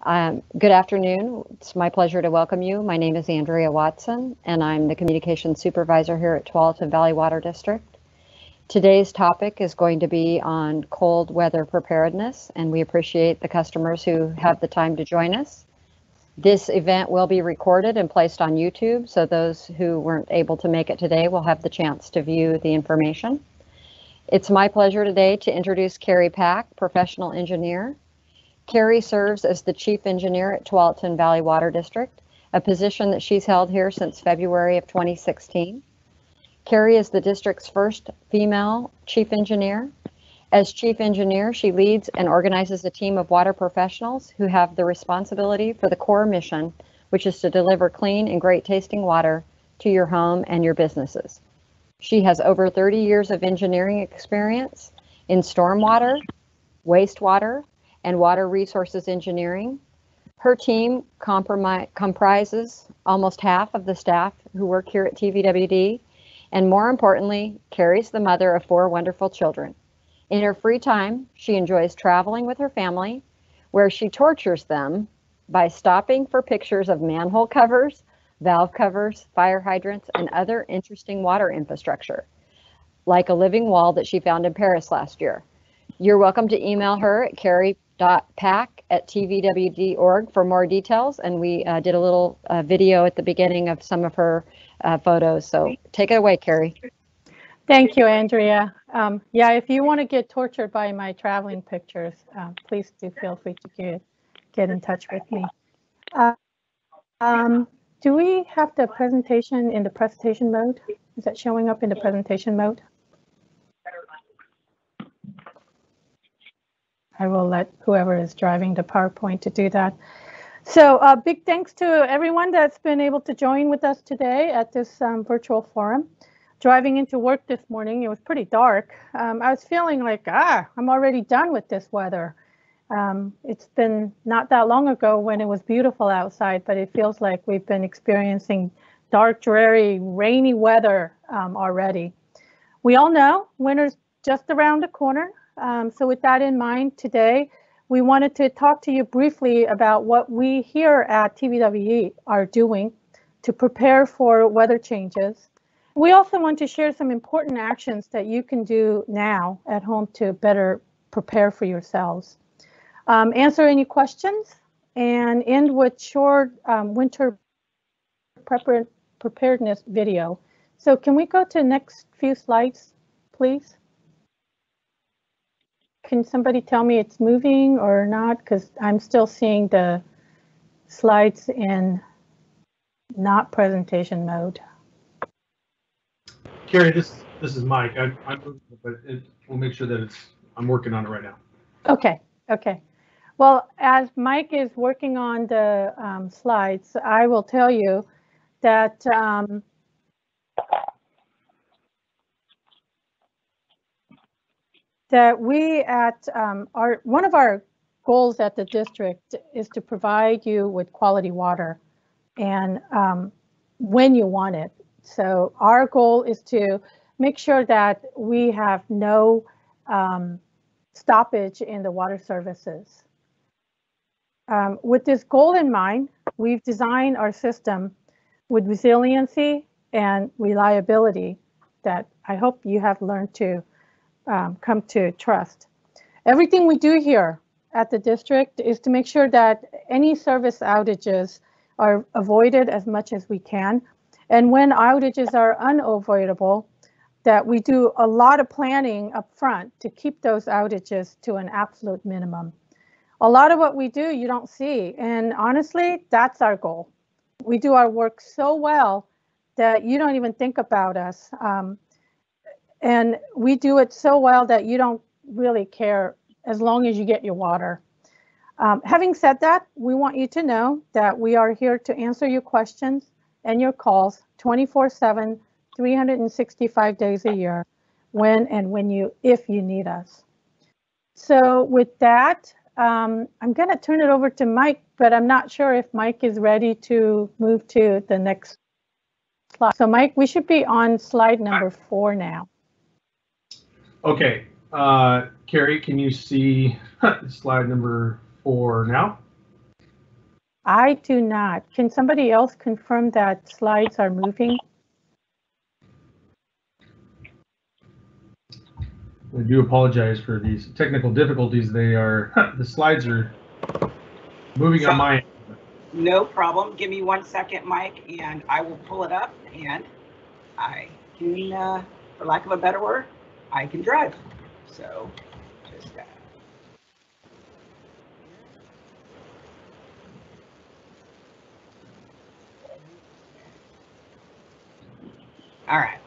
Good afternoon. It's my pleasure to welcome you. My name is Andrea Watson, and I'm the Communications Supervisor here at Tualatin Valley Water District. Today's topic is going to be on cold weather preparedness, and we appreciate the customers who have the time to join us. This event will be recorded and placed on YouTube, so those who weren't able to make it today will have the chance to view the information. It's my pleasure today to introduce Carrie Pack, professional engineer. Carrie serves as the Chief Engineer at Tualatin Valley Water District, a position that she's held here since February of 2016. Carrie is the district's first female Chief Engineer. As Chief Engineer, she leads and organizes a team of water professionals who have the responsibility for the core mission, which is to deliver clean and great tasting water to your home and your businesses. She has over 30 years of engineering experience in stormwater, wastewater, and water resources engineering. Her team comprises almost half of the staff who work here at TVWD, and more importantly, Carrie's the mother of 4 wonderful children. In her free time, she enjoys traveling with her family, where she tortures them by stopping for pictures of manhole covers, valve covers, fire hydrants, and other interesting water infrastructure, like a living wall that she found in Paris last year. You're welcome to email her at carrie.pack@tvwd.org for more details, and we did a little video at the beginning of some of her photos, so take it away, Carrie. Thank you, Andrea. Yeah, if you want to get tortured by my traveling pictures, please do feel free to get in touch with me. Do we have the presentation in the presentation mode? Is that showing up in the presentation mode? I will let whoever is driving the PowerPoint to do that. So big thanks to everyone that's been able to join with us today at this virtual forum. Driving into work this morning, it was pretty dark. I was feeling like, I'm already done with this weather. It's been not that long ago when it was beautiful outside, but it feels like we've been experiencing dark, dreary, rainy weather already. We all know winter's just around the corner. So with that in mind, today, we wanted to talk to you briefly about what we here at TVWD are doing to prepare for weather changes. We also want to share some important actions that you can do now at home to better prepare for yourselves. Answer any questions and end with short winter preparedness video. So can we go to the next few slides, please? Can somebody tell me it's moving or not? Because I'm still seeing the slides in not presentation mode. Carrie, this is Mike. We'll make sure that I'm working on it right now. Okay. Well, as Mike is working on the slides, I will tell you that we at one of our goals at the district is to provide you with quality water and when you want it. So our goal is to make sure that we have no stoppage in the water services. With this goal in mind, we've designed our system with resiliency and reliability that I hope you have learned to come to trust. Everything we do here at the district is to make sure that any service outages are avoided as much as we can. And when outages are unavoidable, that we do a lot of planning up front to keep those outages to an absolute minimum. A lot of what we do, you don't see. And honestly, that's our goal. We do our work so well that you don't even think about us. And we do it so well that you don't really care as long as you get your water. Having said that, we want you to know that we are here to answer your questions and your calls 24/7, 365 days a year, if you need us. So with that, I'm going to turn it over to Mike, but I'm not sure if Mike is ready to move to the next slide. So Mike, we should be on slide number 4 now. Okay, Carrie, can you see slide number 4 now? I do not. Can somebody else confirm that slides are moving? I do apologize for these technical difficulties. They are, the slides are moving on my end. No problem. Give me 1 second, Mike, and I will pull it up, and I can, for lack of a better word, I can drive. So just all right.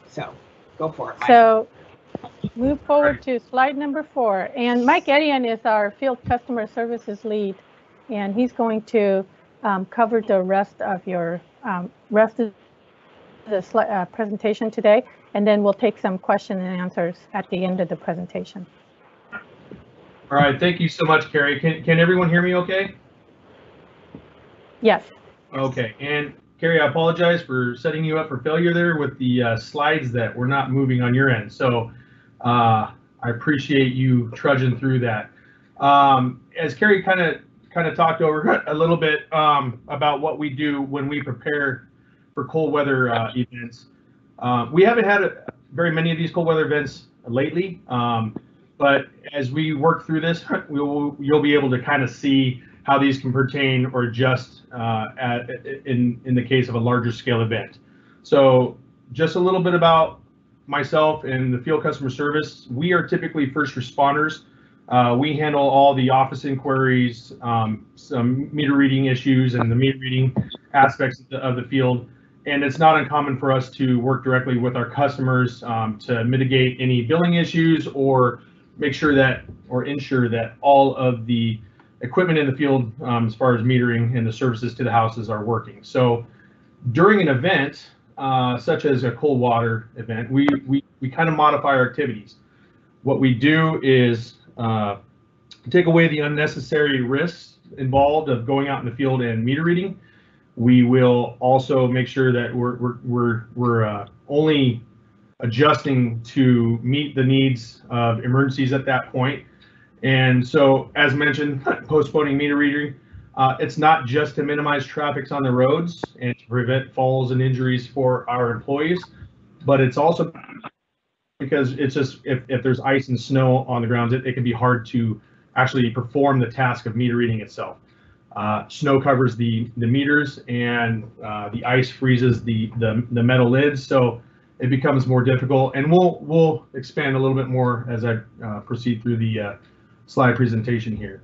So go for it, Mike. So move forward to slide number 4. And Mike Edian is our field customer services lead, and he's going to cover the rest of your rest of the presentation today, and then we'll take some question and answers at the end of the presentation. All right, thank you so much, Carrie. Can everyone hear me okay? Yes. Okay, and Carrie, I apologize for setting you up for failure there with the slides that were not moving on your end. So I appreciate you trudging through that. As Carrie kind of talked over a little bit about what we do when we prepare for cold weather events. We haven't had very many of these cold weather events lately, but as we work through this, you'll be able to kind of see how these can pertain or adjust in the case of a larger scale event. So just a little bit about myself and the field customer service. We are typically first responders. We handle all the office inquiries, some meter reading issues, and the meter reading aspects of the field. And it's not uncommon for us to work directly with our customers to mitigate any billing issues or make sure that or ensure that all of the equipment in the field as far as metering and the services to the houses are working. So during an event such as a cold water event, we kind of modify our activities. What we do is take away the unnecessary risks involved of going out in the field and meter reading. We will also make sure that we're only adjusting to meet the needs of emergencies at that point. And so, as mentioned, postponing meter reading, it's not just to minimize traffic on the roads and to prevent falls and injuries for our employees, but it's also because it's just if there's ice and snow on the grounds, it can be hard to actually perform the task of meter reading itself. Snow covers the meters, and the ice freezes the metal lids, so it becomes more difficult. And we'll expand a little bit more as I proceed through the slide presentation here.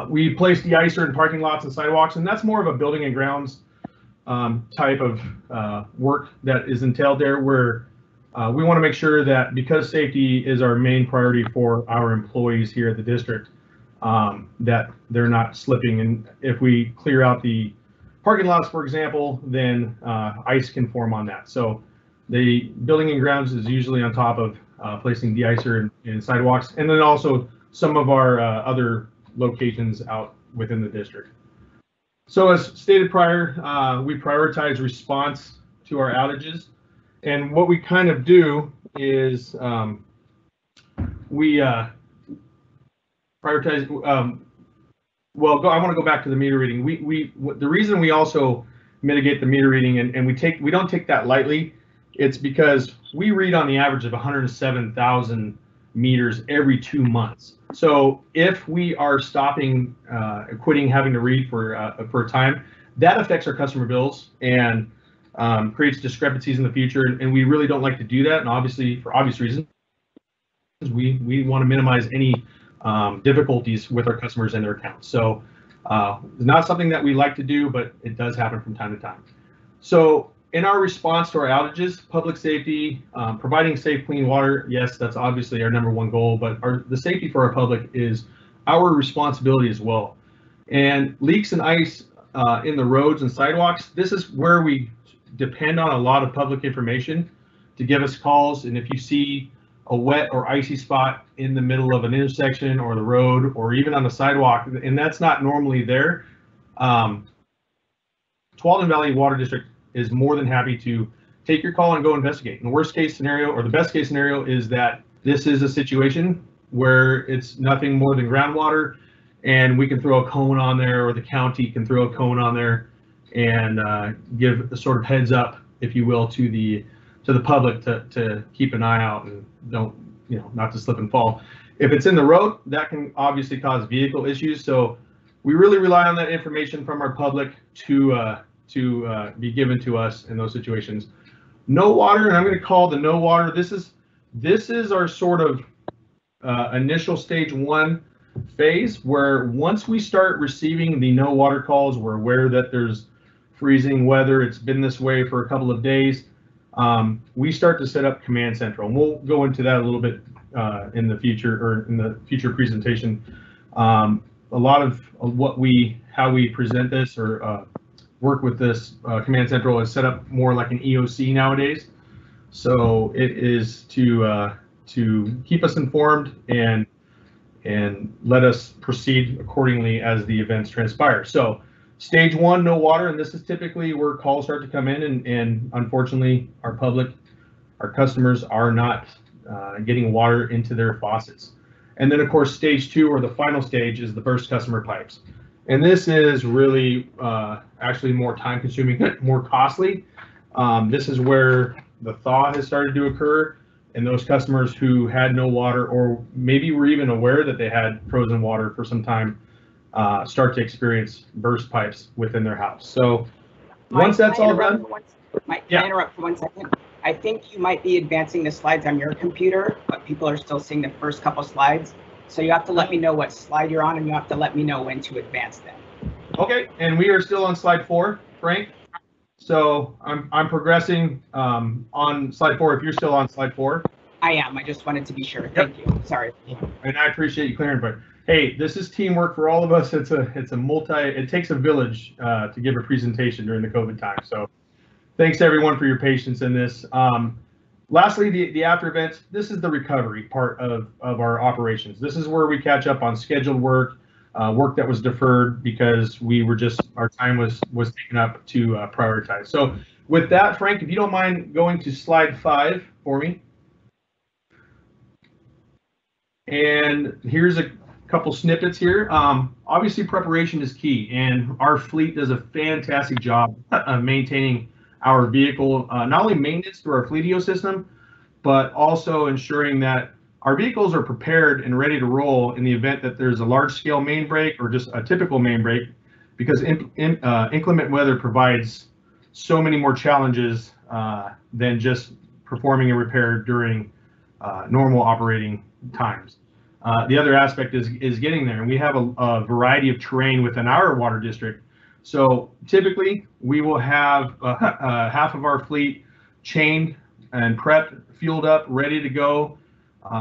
We place de-icer in parking lots and sidewalks, and that's more of a building and grounds type of work that is entailed there, where we want to make sure that because safety is our main priority for our employees here at the district, that they're not slipping. And if we clear out the parking lots, for example, then ice can form on that. So the building and grounds is usually on top of placing de-icer in sidewalks, and then also some of our other locations out within the district. So as stated prior, we prioritize response to our outages. And what we kind of do is we prioritize, well, I want to go back to the meter reading. The reason we also mitigate the meter reading and we don't take that lightly, it's because we read on the average of 107,000 meters every 2 months. So if we are stopping, quitting having to read for a time, that affects our customer bills and creates discrepancies in the future. And we really don't like to do that. And obviously, for obvious reasons, we want to minimize any difficulties with our customers and their accounts. So it's not something that we like to do, but it does happen from time to time. So in our response to our outages, public safety, providing safe, clean water, yes, that's obviously our #1 goal, but the safety for our public is our responsibility as well. And leaks and ice in the roads and sidewalks, this is where we depend on a lot of public information to give us calls. And if you see a wet or icy spot in the middle of an intersection or the road or even on the sidewalk, and that's not normally there, Tualatin Valley Water District is more than happy to take your call and go investigate. And the worst case scenario or the best case scenario is that this is a situation where it's nothing more than groundwater and we can throw a cone on there, or the county can throw a cone on there, and give a sort of heads up, if you will, to the public to keep an eye out and don't, not to slip and fall. If it's in the road, that can obviously cause vehicle issues. So we really rely on that information from our public to be given to us in those situations. No water, and I'm going to call the no water. This is our sort of initial stage 1 phase, where once we start receiving the no water calls, we're aware that there's freezing weather. It's been this way for a couple of days. We start to set up command central, and we'll go into that a little bit in the future presentation. A lot of how we present this or work with this command central is set up more like an EOC nowadays. So it is to keep us informed and let us proceed accordingly as the events transpire. So stage 1, no water, and this is typically where calls start to come in, and unfortunately our customers are not getting water into their faucets. And then of course stage 2, or the final stage, is the burst customer pipes. And this is really actually more time consuming, more costly. This is where the thaw has started to occur, and those customers who had no water, or maybe were even aware that they had frozen water for some time, start to experience burst pipes within their house. So once that's all done, Mike, can I interrupt for 1 second? I think you might be advancing the slides on your computer, but people are still seeing the first couple slides. So you have to let me know what slide you're on, and you have to let me know when to advance them. Okay, and we are still on slide 4, Frank. So I'm progressing on slide 4. If you're still on slide 4. I am. I just wanted to be sure. Thank you. Sorry. And I appreciate you clearing, but hey, this is teamwork for all of us. It takes a village to give a presentation during the COVID time. So thanks everyone for your patience in this. Lastly, the after events. This is the recovery part of our operations. This is where we catch up on scheduled work, work that was deferred because our time was taken up to prioritize. So with that, Frank, if you don't mind going to slide 5 for me. And here's a couple snippets here. Obviously preparation is key, and our fleet does a fantastic job of maintaining our vehicle, not only maintenance through our Fleetio system, but also ensuring that our vehicles are prepared and ready to roll in the event that there's a large scale main break or just a typical main break, because inclement weather provides so many more challenges than just performing a repair during normal operating times. The other aspect is getting there, and we have a variety of terrain within our water district. So typically we will have half of our fleet chained and prepped, fueled up, ready to go.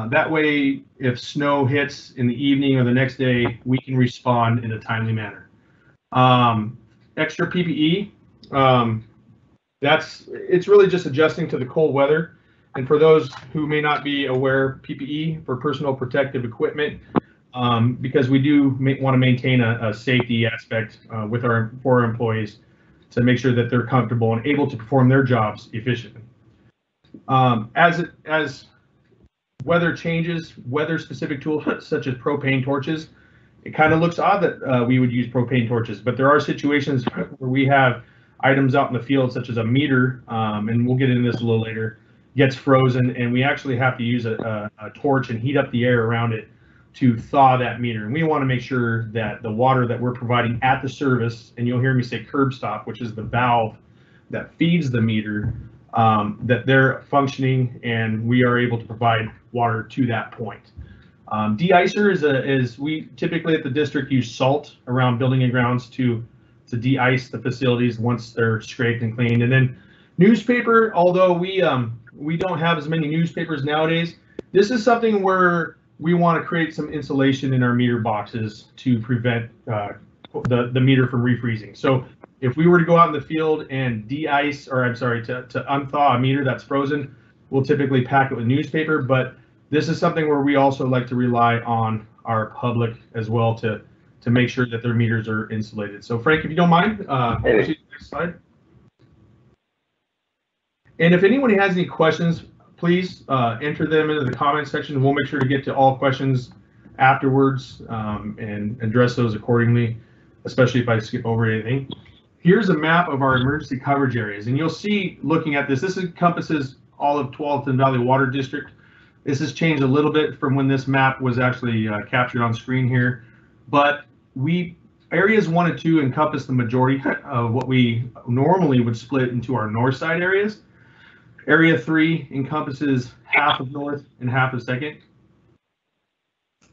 That way, if snow hits in the evening or the next day, we can respond in a timely manner. Extra PPE, it's really just adjusting to the cold weather. And for those who may not be aware, PPE for personal protective equipment, because we do want to maintain a safety aspect for our employees to make sure that they're comfortable and able to perform their jobs efficiently. As weather changes, weather-specific tools such as propane torches, it kind of looks odd that we would use propane torches, but there are situations where we have items out in the field, such as a meter, and we'll get into this a little later, gets frozen, and we actually have to use a torch and heat up the air around it to thaw that meter. And we want to make sure that the water that we're providing at the service, and you'll hear me say curb stop, which is the valve that feeds the meter, that they're functioning and we are able to provide water to that point. De-icer is we typically at the district use salt around building and grounds to de-ice the facilities once they're scraped and cleaned. And then newspaper, although we don't have as many newspapers nowadays, this is something where we want to create some insulation in our meter boxes to prevent the meter from refreezing. So if we were to go out in the field and de-ice, or I'm sorry, to unthaw a meter that's frozen, we'll typically pack it with newspaper. But this is something where we also like to rely on our public as well to make sure that their meters are insulated. So Frank, if you don't mind, next slide. And if anyone has any questions, please enter them into the comment section. We'll make sure to get to all questions afterwards and address those accordingly, especially if I skip over anything. Here's a map of our emergency coverage areas, and you'll see, looking at this encompasses all of Tualatin Valley Water District. This has changed a little bit from when this map was actually captured on screen here, but areas 1 and 2 encompass the majority of what we normally would split into our north side areas. Area 3 encompasses half of north and half of second.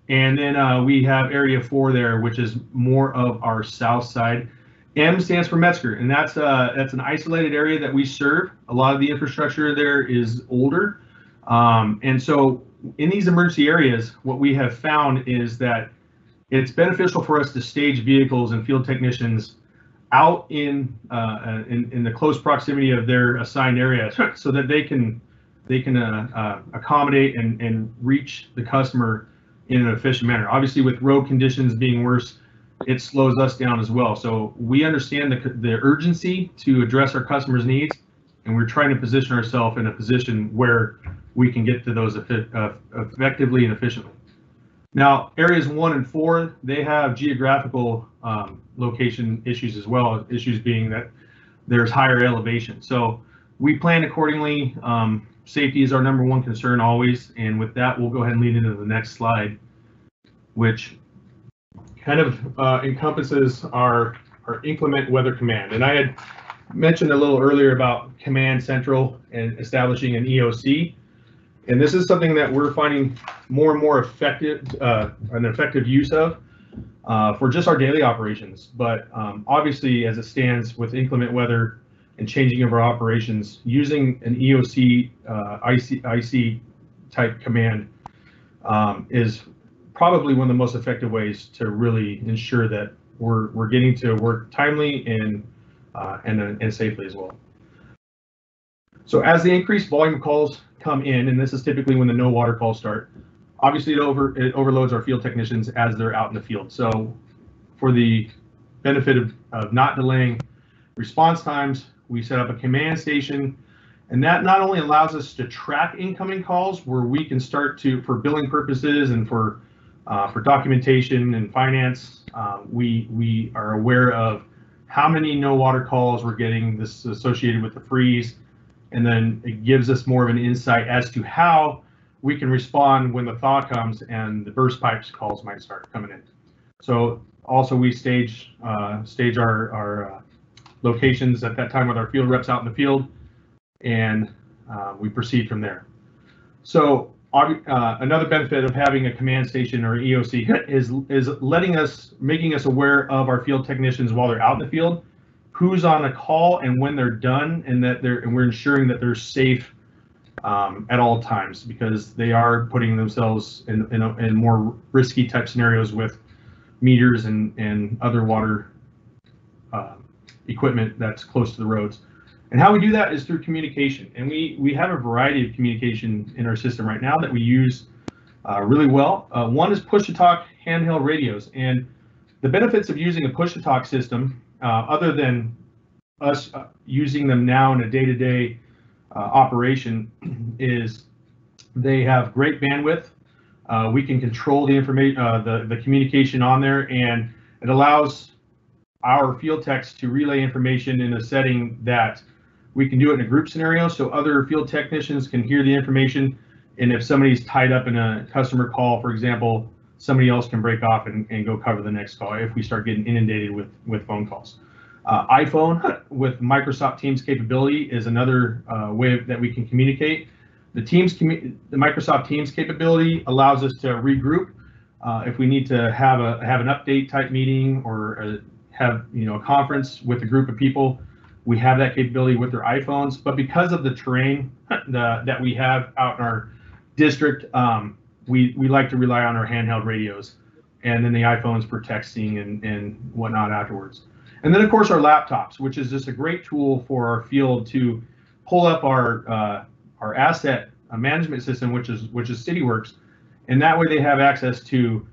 And then we have area 4 there, which is more of our south side. M stands for Metzger, and that's an isolated area that we serve. A lot of the infrastructure there is older. And so in these emergency areas, what we have found is that it's beneficial for us to stage vehicles and field technicians out in the close proximity of their assigned area so that they can accommodate and reach the customer in an efficient manner. Obviously, with road conditions being worse, it slows us down as well. So we understand the urgency to address our customers' needs, and we're trying to position ourselves in a position where we can get to those effectively and efficiently. Now, areas 1 and 4, they have geographical location issues as well, issues being that there's higher elevation. So we plan accordingly. Safety is our #1 concern always. And with that, we'll go ahead and lead into the next slide, which kind of encompasses our inclement weather command. And I had mentioned a little earlier about Command Central and establishing an EOC. And this is something that we're finding more and more effective, an effective use of for just our daily operations. But obviously, as it stands with inclement weather and changing of our operations, using an EOC IC type command is probably one of the most effective ways to really ensure that we're getting to work timely and safely as well. So as the increased volume of calls come in, and this is typically when the no water calls start, obviously it overloads our field technicians as they're out in the field. So for the benefit of not delaying response times, we set up a command station, and that not only allows us to track incoming calls where we can start to, for billing purposes and for documentation and finance, we are aware of how many no water calls we're getting, this associated with the freeze, and then it gives us more of an insight as to how we can respond when the thaw comes and the burst pipes calls might start coming in. So also we stage our locations at that time with our field reps out in the field, and we proceed from there. So another benefit of having a command station or EOC is making us aware of our field technicians while they're out in the field, who's on a call and when they're done, and we're ensuring that they're safe at all times, because they are putting themselves in more risky type scenarios with meters and other water equipment that's close to the roads. And how we do that is through communication. And we have a variety of communication in our system right now that we use really well. One is push-to-talk handheld radios. And the benefits of using a push-to-talk system, other than us using them now in a day-to-day operation, is they have great bandwidth. We can control the information, the communication on there, and it allows our field techs to relay information in a setting that we can do it in a group scenario, so other field technicians can hear the information. And if somebody's tied up in a customer call, for example, somebody else can break off and go cover the next call if we start getting inundated with phone calls. iPhone with Microsoft Teams capability is another way that we can communicate. The Microsoft Teams capability allows us to regroup if we need to have an update type meeting or have a conference with a group of people. We have that capability with their iPhones, but because of the terrain that we have out in our district, we like to rely on our handheld radios, and then the iPhones for texting and whatnot afterwards. And then of course our laptops, which is just a great tool for our field to pull up our asset management system, which is CityWorks, and that way they have access to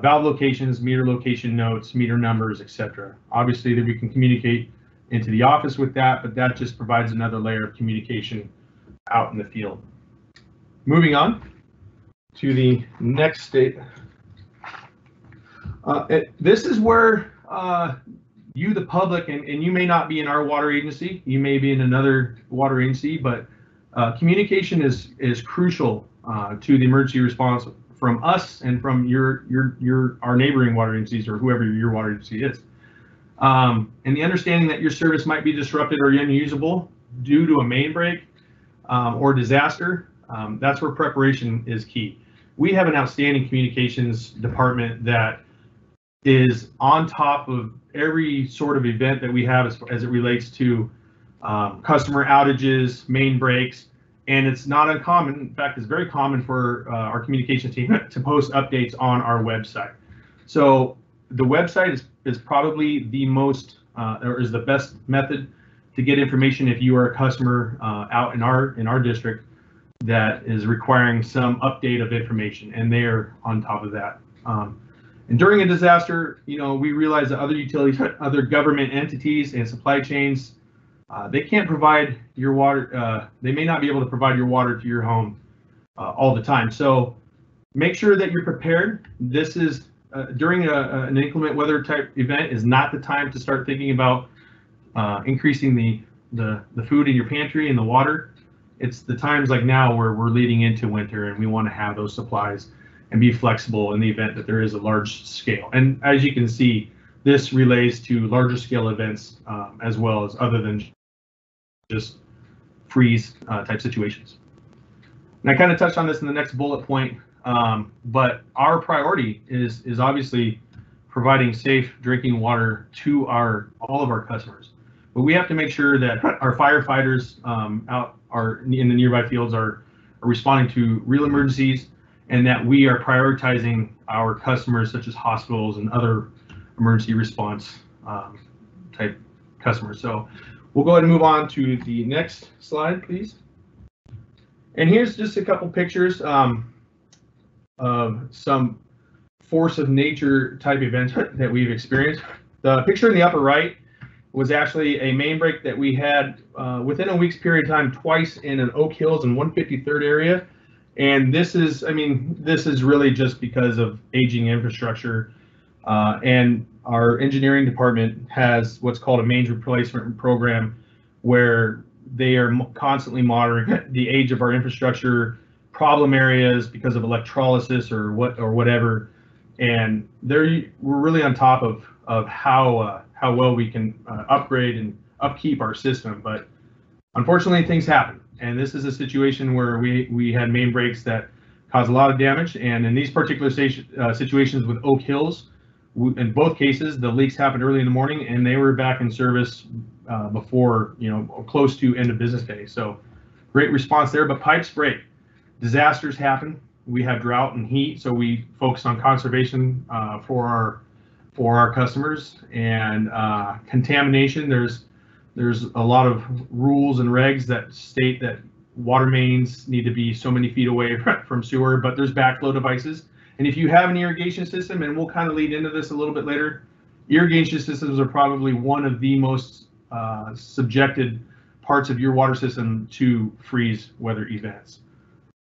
valve locations, meter location notes, meter numbers, etc. Obviously that we can communicate into the office with that, but that just provides another layer of communication out in the field. Moving on to the next This is where you, the public, and you may not be in our water agency, you may be in another water agency, but communication is crucial to the emergency response from us and from our neighboring water agencies or whoever your water agency is. And the understanding that your service might be disrupted or unusable due to a main break or disaster, that's where preparation is key. We have an outstanding communications department that is on top of every sort of event that we have as it relates to customer outages, main breaks, and it's not uncommon. In fact, it's very common for our communications team to post updates on our website. So the website is probably the most or is the best method to get information if you are a customer out in our district that is requiring some update of information, and they're on top of that. And during a disaster, we realize that other utilities, other government entities and supply chains, they can't provide your water. They may not be able to provide your water to your home all the time. So make sure that you're prepared. This is during an inclement weather type event is not the time to start thinking about increasing the food in your pantry and the water. It's the times like now where we're leading into winter and we want to have those supplies and be flexible in the event that there is a large scale. And as you can see, this relates to larger scale events as well as other than just freeze type situations. And I kind of touched on this in the next bullet point, but our priority is obviously providing safe drinking water to all of our customers. But we have to make sure that our firefighters in the nearby fields are responding to real emergencies, and that we are prioritizing our customers such as hospitals and other emergency response type customers. So we'll go ahead and move on to the next slide, please. And here's just a couple pictures of some force of nature type events that we've experienced. The picture in the upper right was actually a main break that we had within a week's period of time twice in an Oak Hills and 153rd area. And this is really just because of aging infrastructure. And our engineering department has what's called a mains replacement program where they are constantly monitoring the age of our infrastructure, problem areas because of electrolysis or whatever. And we're really on top of how well we can upgrade and upkeep our system. But unfortunately, things happen. And this is a situation where we had main breaks that caused a lot of damage. And in these particular situations with Oak Hills, in both cases, the leaks happened early in the morning and they were back in service before, close to end of business day. So great response there, but pipes break. Disasters happen. We have drought and heat, so we focus on conservation for our customers. And contamination, there's a lot of rules and regs that state that water mains need to be so many feet away from sewer, but there's backflow devices. And if you have an irrigation system, and we'll kind of lead into this a little bit later, irrigation systems are probably one of the most subjected parts of your water system to freeze weather events.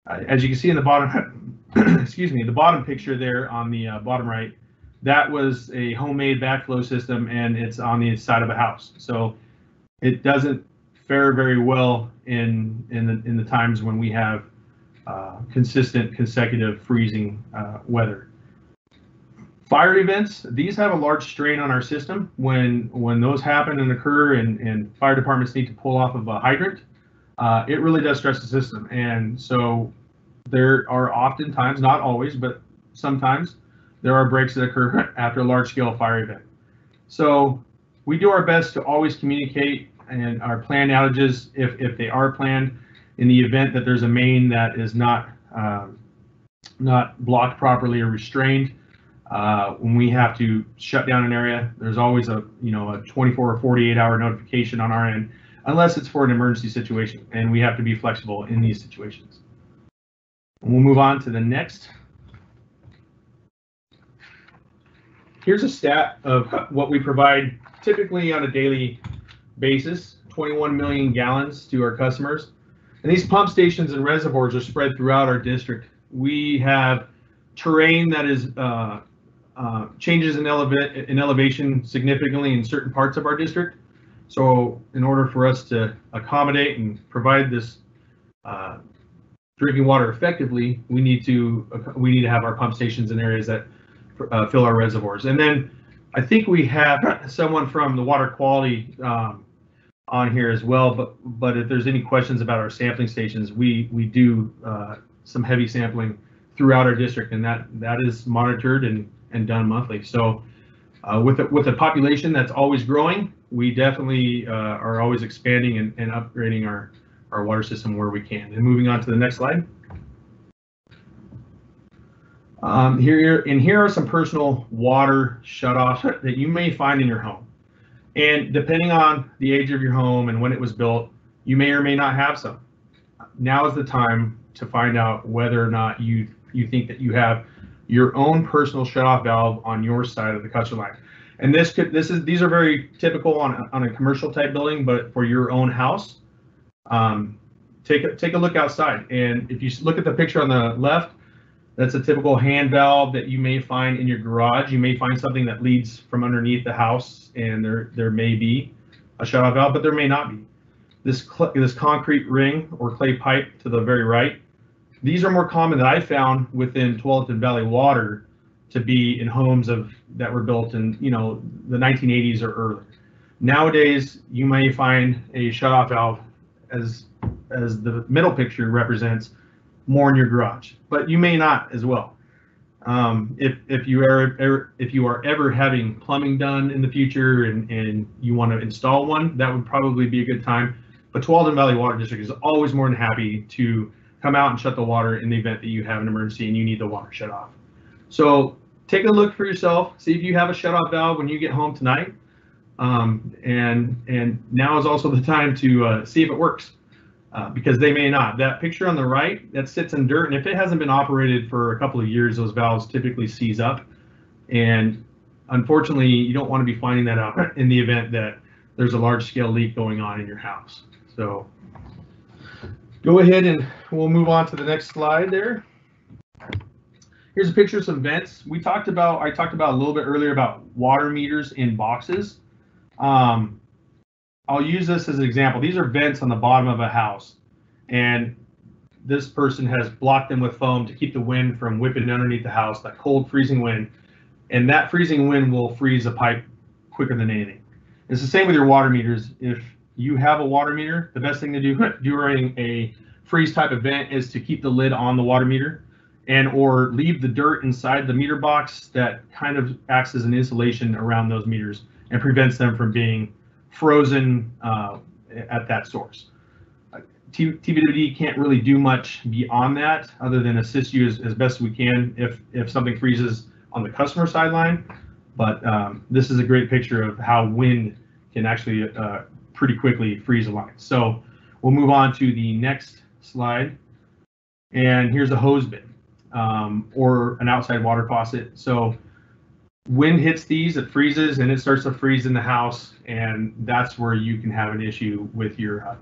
As you can see in the bottom, the bottom picture there on the bottom right, that was a homemade backflow system, and it's on the side of a house. So it doesn't fare very well in the times when we have consistent consecutive freezing weather. Fire events, these have a large strain on our system. When those happen and occur and fire departments need to pull off of a hydrant, it really does stress the system. And so there are oftentimes, not always, but sometimes there are breaks that occur after a large scale fire event. So we do our best to always communicate and our planned outages, if they are planned, in the event that there's a main that is not blocked properly or restrained. When we have to shut down an area, there's always a 24 or 48 hour notification on our end, unless it's for an emergency situation, and we have to be flexible in these situations. And we'll move on to the next. Here's a stat of what we provide typically on a daily basis, 21 million gallons to our customers. And these pump stations and reservoirs are spread throughout our district. We have terrain that is changes in elevation significantly in certain parts of our district. So in order for us to accommodate and provide this drinking water effectively, we need to have our pump stations in areas that fill our reservoirs. And then I think we have someone from the water quality on here as well, but if there's any questions about our sampling stations, we do some heavy sampling throughout our district, and that is monitored and done monthly. So with a population that's always growing, we definitely are always expanding and upgrading our water system where we can. And moving on to the next slide. Here are some personal water shutoffs that you may find in your home. And depending on the age of your home and when it was built, you may or may not have some. Now is the time to find out whether or not you think that you have your own personal shutoff valve on your side of the customer line. And these are very typical on a commercial type building, but for your own house, take a look outside. And if you look at the picture on the left, that's a typical hand valve that you may find in your garage. You may find something that leads from underneath the house, and there may be a shutoff valve, but there may not be. This concrete ring or clay pipe to the very right, these are more common that I found within Tualatin Valley Water to be in homes that were built in the 1980s or earlier. Nowadays, you may find a shutoff valve as the middle picture represents more in your garage, but you may not as well. If you are ever having plumbing done in the future and you want to install one, that would probably be a good time. But Tualatin Valley Water District is always more than happy to come out and shut the water in the event that you have an emergency and you need the water shut off. So take a look for yourself, see if you have a shutoff valve when you get home tonight. And now is also the time to see if it works. Because they may not. That picture on the right, that sits in dirt, and if it hasn't been operated for a couple of years, those valves typically seize up. And unfortunately, you don't want to be finding that out in the event that there's a large scale leak going on in your house. So go ahead and we'll move on to the next slide there. Here's a picture of some vents. I talked about a little bit earlier about water meters in boxes. I'll use this as an example. These are vents on the bottom of a house, and this person has blocked them with foam to keep the wind from whipping underneath the house, that cold freezing wind, and that freezing wind will freeze a pipe quicker than anything. It's the same with your water meters. If you have a water meter, the best thing to do during a freeze type event is to keep the lid on the water meter or leave the dirt inside the meter box that kind of acts as an insulation around those meters and prevents them from being frozen at that source. TVWD can't really do much beyond that other than assist you as best we can if something freezes on the customer sideline. But this is a great picture of how wind can actually pretty quickly freeze a line. So we'll move on to the next slide. And here's a hose bin or an outside water faucet. So wind hits these, it freezes, and it starts to freeze in the house, and that's where you can have an issue with your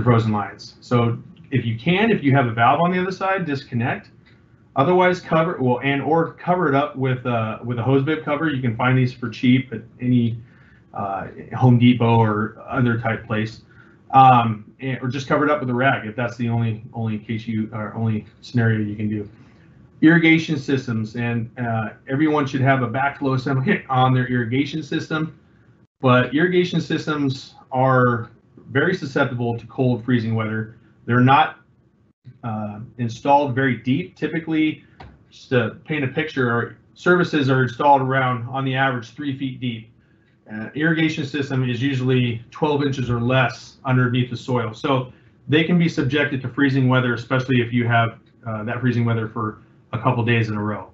frozen lines. So if you have a valve on the other side, disconnect. Otherwise, cover it up with a hose bib cover. You can find these for cheap at any Home Depot or other type place, or just cover it up with a rag if that's the only scenario you can do. Irrigation systems, and everyone should have a backflow assembly on their irrigation system, but irrigation systems are very susceptible to cold freezing weather. They're not installed very deep. Typically, just to paint a picture, our services are installed around, on the average, 3 feet deep. Irrigation system is usually 12 inches or less underneath the soil, so they can be subjected to freezing weather, especially if you have that freezing weather for a couple days in a row.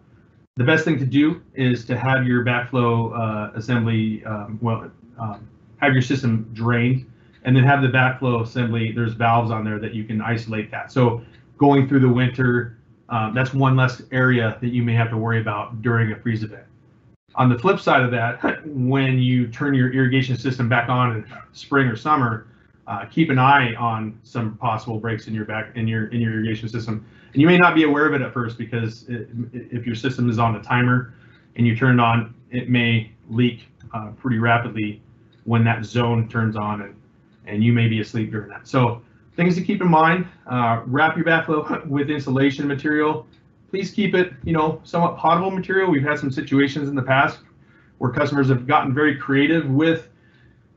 The best thing to do is to have your backflow assembly, have your system drained, and then have the backflow assembly, there's valves on there that you can isolate that. So going through the winter, that's one less area that you may have to worry about during a freeze event. On the flip side of that, when you turn your irrigation system back on in spring or summer, keep an eye on some possible breaks in your irrigation system. And you may not be aware of it at first because if your system is on a timer, and you turn it on, it may leak pretty rapidly when that zone turns on, and you may be asleep during that. So things to keep in mind: wrap your backflow with insulation material. Please keep it, somewhat potable material. We've had some situations in the past where customers have gotten very creative with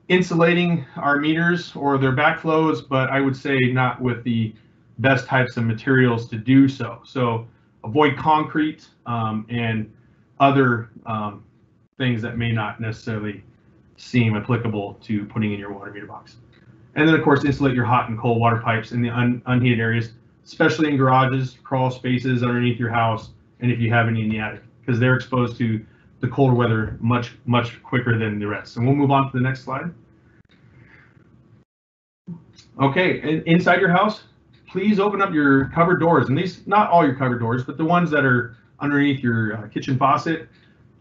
insulating our meters or their backflows, but I would say not with the best types of materials to do so. So avoid concrete and other things that may not necessarily seem applicable to putting in your water meter box. And then of course, insulate your hot and cold water pipes in the unheated areas, especially in garages, crawl spaces underneath your house, and if you have any in the attic, because they're exposed to the colder weather much quicker than the rest. And we'll move on to the next slide. Okay, inside your house, please open up your cupboard doors, and these, not all your cupboard doors, but the ones that are underneath your kitchen faucet,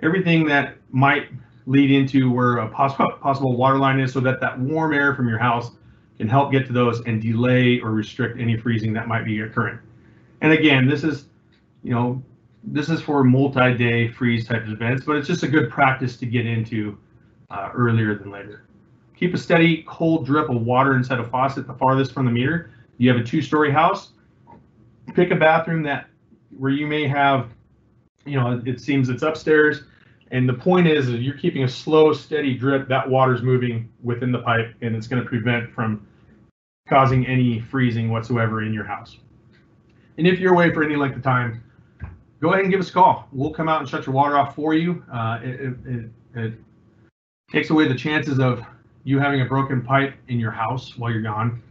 everything that might lead into where a possible water line is, so that that warm air from your house can help get to those and delay or restrict any freezing that might be occurring. And again, this is, this is for multi-day freeze type of events, but it's just a good practice to get into earlier than later. Keep a steady cold drip of water inside a faucet the farthest from the meter. You have a 2-story house, pick a bathroom where you may have, it seems it's upstairs, and the point is that you're keeping a slow, steady drip. That water's moving within the pipe, and it's going to prevent from causing any freezing whatsoever in your house. And if you're away for any length of time, go ahead and give us a call. We'll come out and shut your water off for you. It takes away the chances of you having a broken pipe in your house while you're gone.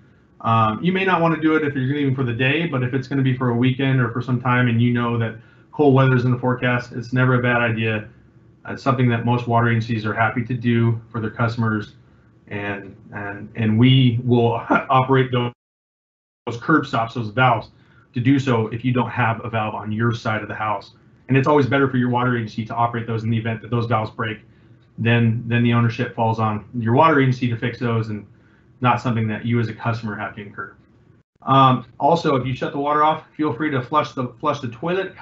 You may not want to do it if you're leaving for the day, but if it's going to be for a weekend or for some time and you know that cold weather is in the forecast, it's never a bad idea. It's something that most water agencies are happy to do for their customers, and we will operate those curb stops, those valves, to do so if you don't have a valve on your side of the house. And it's always better for your water agency to operate those in the event that those valves break. Then the ownership falls on your water agency to fix those, and not something that you as a customer have to incur. Also, if you shut the water off, feel free to flush the toilet.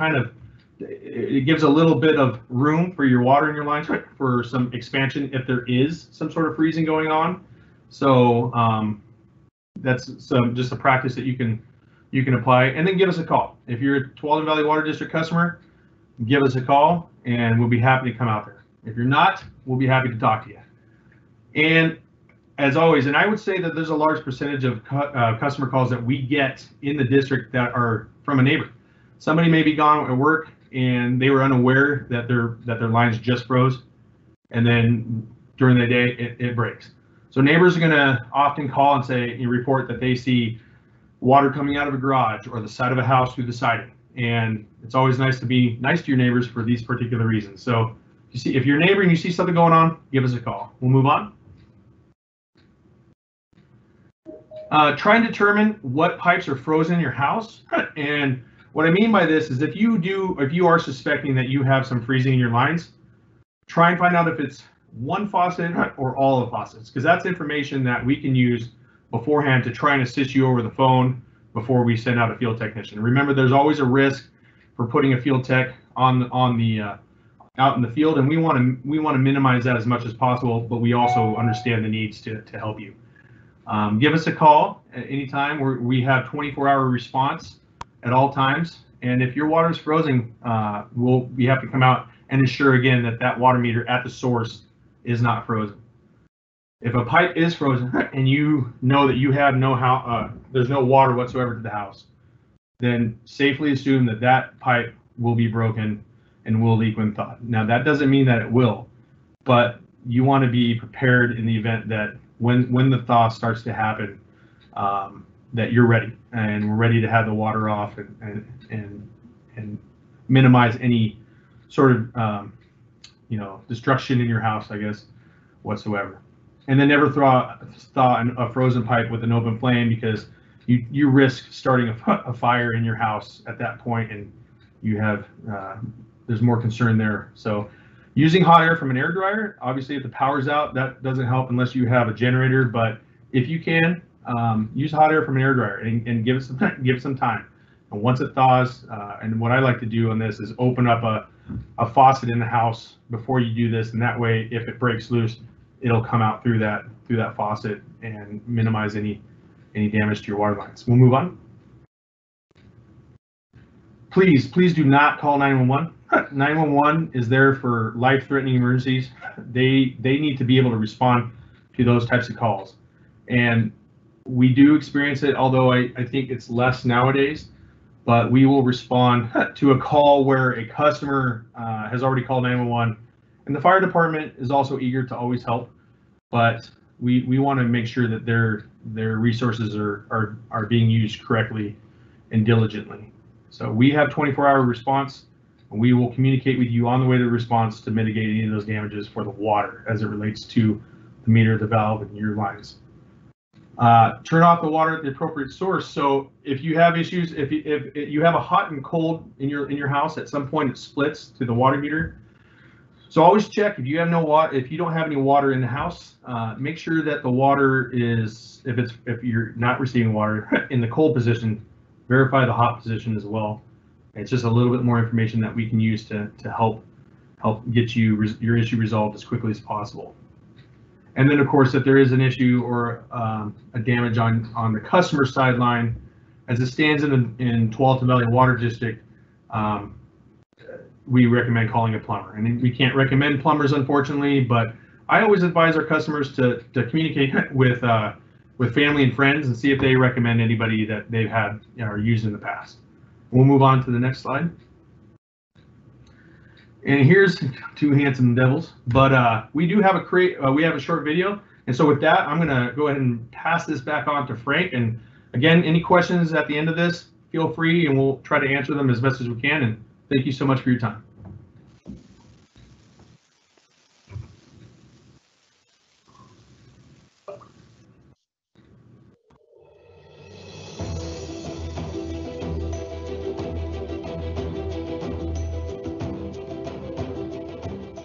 It gives a little bit of room for your water in your lines for some expansion if there is some sort of freezing going on. So that's just a practice that you can apply. And then give us a call. If you're a Tualatin Valley Water District customer, give us a call and we'll be happy to come out there. If you're not, we'll be happy to talk to you. And as always, and I would say that there's a large percentage of customer calls that we get in the district that are from a neighbor. Somebody may be gone at work and they were unaware that their lines just froze, and then during the day it breaks. So neighbors are going to often call and say, report that they see water coming out of a garage or the side of a house through the siding. And it's always nice to be nice to your neighbors for these particular reasons. So if you're a neighbor and you see something going on, give us a call. We'll move on. Try and determine what pipes are frozen in your house. And what I mean by this is if you are suspecting that you have some freezing in your lines, try and find out if it's one faucet or all of the faucets, because that's information that we can use beforehand to try and assist you over the phone before we send out a field technician. Remember, there's always a risk for putting a field tech out in the field, and we want to minimize that as much as possible, but we also understand the needs to help you. Give us a call at any time. We have 24-hour response at all times, and if your water is frozen, we have to come out and ensure again that water meter at the source is not frozen. If a pipe is frozen and you know that you have there's no water whatsoever to the house, then safely assume that pipe will be broken and will leak when thawed. Now that doesn't mean that it will, but you want to be prepared in the event that when the thaw starts to happen, that you're ready, and we're ready to have the water off and minimize any sort of destruction in your house, I guess, whatsoever. And then never thaw a frozen pipe with an open flame, because you risk starting a fire in your house at that point, and you have there's more concern there. So using hot air from an air dryer, obviously if the power's out, that doesn't help unless you have a generator, but if you can, use hot air from an air dryer and give it some time. And once it thaws, and what I like to do on this is open up a faucet in the house before you do this, and that way, if it breaks loose, it'll come out through that faucet and minimize any damage to your water lines. We'll move on. Please do not call 911. 911 is there for life-threatening emergencies. They need to be able to respond to those types of calls. And we do experience it, although I think it's less nowadays, but we will respond to a call where a customer has already called 911. And the fire department is also eager to always help, but we want to make sure that their resources are being used correctly and diligently. So we have 24-hour response, and we will communicate with you on the way to the response to mitigate any of those damages for the water as it relates to the meter, the valve, and your lines. Turn off the water at the appropriate source. So if you have issues, if you have a hot and cold in your house, at some point it splits to the water heater. So always check if you have no water, if you don't have any water in the house, make sure that the water is, if you're not receiving water in the cold position, verify the hot position as well. It's just a little bit more information that we can use to help get your issue resolved as quickly as possible. And then, of course, if there is an issue or a damage on the customer sideline, as it stands in Tualatin Valley Water District, we recommend calling a plumber. And we can't recommend plumbers, unfortunately, but I always advise our customers to communicate with family and friends and see if they recommend anybody that they've had or used in the past. We'll move on to the next slide. And here's two handsome devils, but we do have a short video. And so with that, I'm gonna go ahead and pass this back on to Frank. And again, any questions at the end of this, feel free and we'll try to answer them as best as we can. And thank you so much for your time.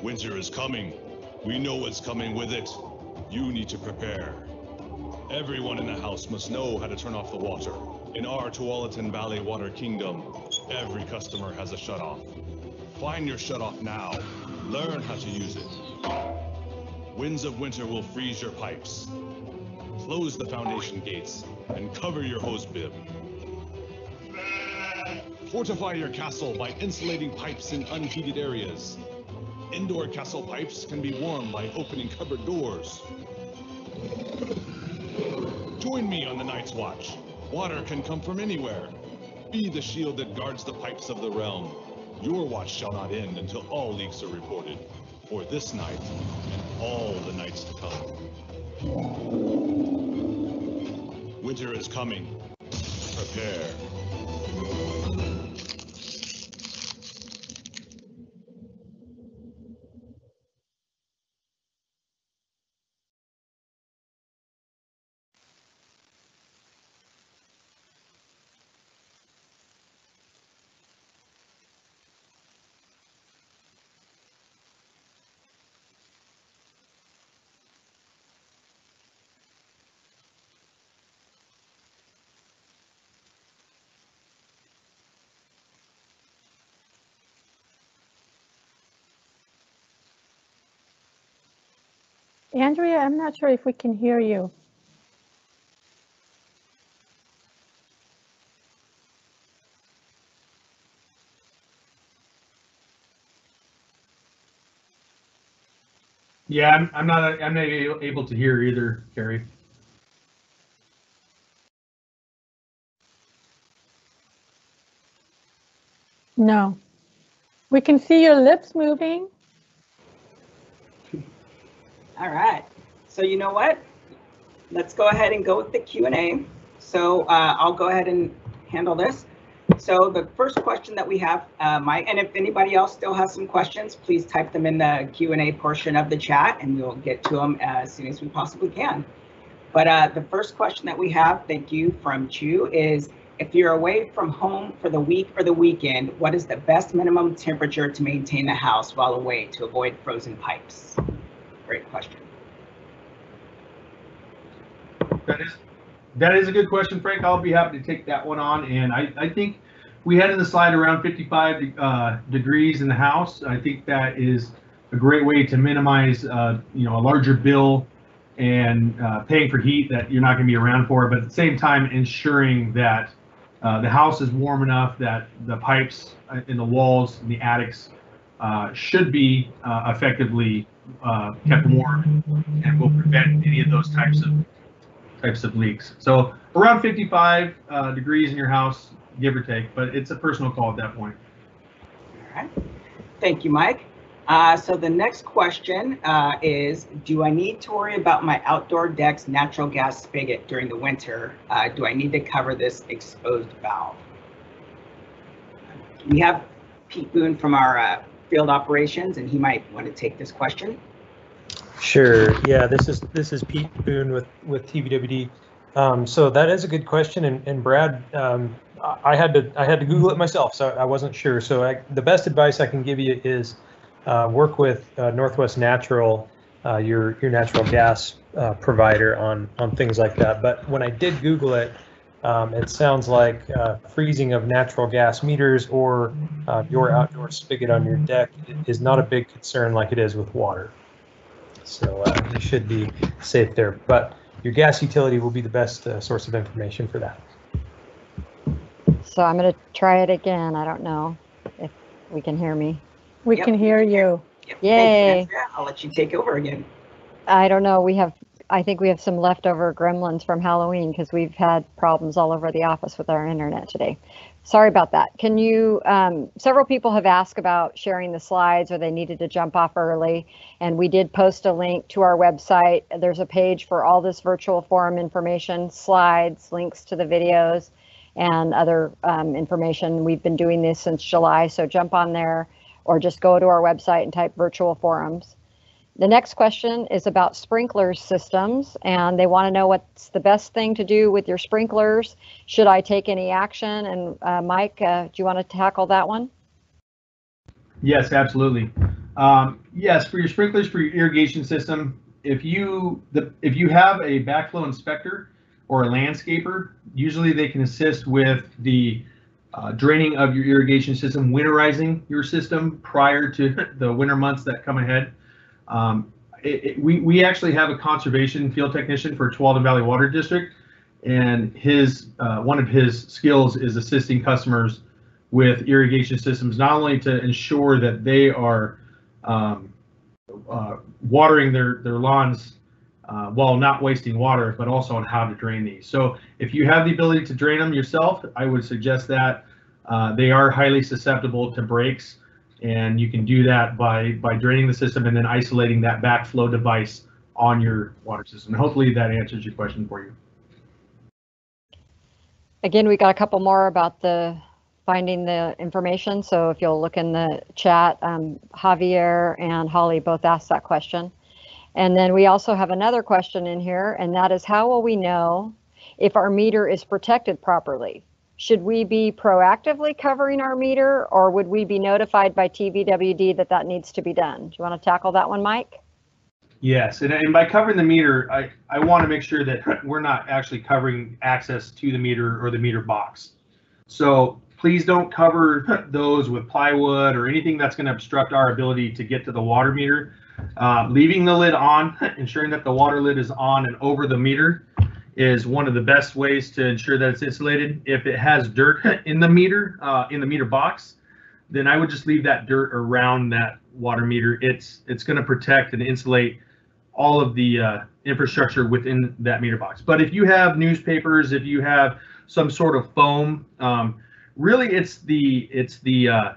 Winter is coming. We know what's coming with it. You need to prepare. Everyone in the house must know how to turn off the water. In our Tualatin Valley Water Kingdom, every customer has a shutoff. Find your shutoff now. Learn how to use it. Winds of winter will freeze your pipes. Close the foundation gates and cover your hose bib. Fortify your castle by insulating pipes in unheated areas. Indoor castle pipes can be warmed by opening cupboard doors. Join me on the Night's Watch. Water can come from anywhere. Be the shield that guards the pipes of the realm. Your watch shall not end until all leaks are reported. For this night and all the nights to come. Winter is coming. Prepare. Andrea, I'm not sure if we can hear you. Yeah, I'm not able to hear either, Carrie. No. We can see your lips moving. All right. So you know what? Let's go ahead and go with the Q&A. So I'll go ahead and handle this. So the first question that we have, Mike, and if anybody else still has some questions, please type them in the Q&A portion of the chat and we'll get to them as soon as we possibly can. But the first question that we have, thank you, from Chu is, if you're away from home for the week or the weekend, what is the best minimum temperature to maintain the house while away to avoid frozen pipes? Great question. That is a good question, Frank. I'll be happy to take that one on. And I think we had in the slide around 55 degrees in the house. I think that is a great way to minimize, a larger bill and paying for heat that you're not going to be around for, but at the same time ensuring that the house is warm enough that the pipes in the walls and the attics should be effectively kept warm and will prevent any of those types of leaks. So around 55 degrees in your house, give or take, but it's a personal call at that point. All right. Thank you, Mike. So the next question is, do I need to worry about my outdoor deck's natural gas spigot during the winter? Do I need to cover this exposed valve? We have Pete Boone from our field operations, and he might want to take this question. Sure. Yeah, this is Pete Boone with TVWD. So that is a good question, and Brad, I had to Google it myself, so I wasn't sure. So the best advice I can give you is work with Northwest Natural, your natural gas provider on things like that. But when I did Google it, it sounds like freezing of natural gas meters or your outdoor spigot on your deck is not a big concern like it is with water. So you should be safe there. But your gas utility will be the best source of information for that. So I'm going to try it again. I don't know if we can hear me. We can hear you. Yep. Yay. Thank you, Andrea. I'll let you take over again. I don't know. I think we have some leftover gremlins from Halloween because we've had problems all over the office with our internet today. Sorry about that. Can you, several people have asked about sharing the slides or they needed to jump off early. And we did post a link to our website. There's a page for all this virtual forum information, slides, links to the videos, and other information. We've been doing this since July, so jump on there or just go to our website and type virtual forums. The next question is about sprinkler systems, and they want to know what's the best thing to do with your sprinklers. Should I take any action? And Mike, do you want to tackle that one? Yes, absolutely. Yes, for your sprinklers, for your irrigation system, if you have a backflow inspector or a landscaper, usually they can assist with the draining of your irrigation system, winterizing your system prior to the winter months that come ahead. We actually have a conservation field technician for Tualatin Valley Water District, and one of his skills is assisting customers with irrigation systems, not only to ensure that they are watering their lawns while not wasting water, but also on how to drain these. So if you have the ability to drain them yourself, I would suggest that. They are highly susceptible to breaks, and you can do that by draining the system and then isolating that backflow device on your water system. And hopefully that answers your question for you. Again, we got a couple more about finding the information. So if you'll look in the chat, Javier and Holly both asked that question. And then we also have another question in here, and that is, how will we know if our meter is protected properly? Should we be proactively covering our meter, or would we be notified by TVWD that needs to be done? Do you want to tackle that one, Mike? Yes, and by covering the meter, I want to make sure that we're not actually covering access to the meter or the meter box. So please don't cover those with plywood or anything that's going to obstruct our ability to get to the water meter. Leaving the lid on, ensuring that the water lid is on and over the meter, is one of the best ways to ensure that it's insulated. If it has dirt in the meter box, then I would just leave that dirt around that water meter. It's going to protect and insulate all of the infrastructure within that meter box. But if you have newspapers, if you have some sort of foam, really it's the